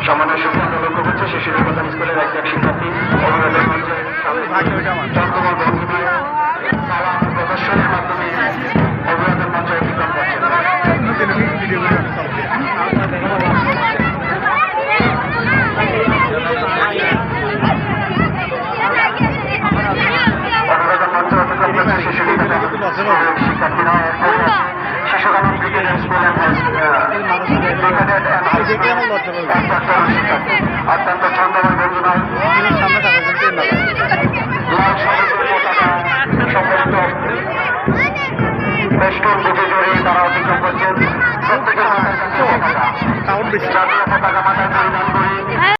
সামান্য সুবিধা লক্ষ্য করছে শিশু নিকেতন স্কুলের একজন শিক্ষার্থী অভিভাবকের মধ্যে চন্দ্রমল ভঙ্গিমায় সালাম প্রদর্শনের মাধ্যমে অভিভাবকের মঞ্চে অতিক্রম করছেন। অভিভাবকের মঞ্চে অতিক্রম করছে শিশু নিকেতন শিক্ষার্থীরা শিশুকানন ক্রিকেটের স্কুল অত্যন্ত ছন্দময় ভঙ্গিমায় লাল সবুজের পতাকা সম্পর্কিত বেষ্টন বুকে জড়িয়ে তারা অতিক্রম করছেন। প্রত্যেকের মাথার কাছে পতাকা, জাতীয় পতাকা মাথায় পরিধান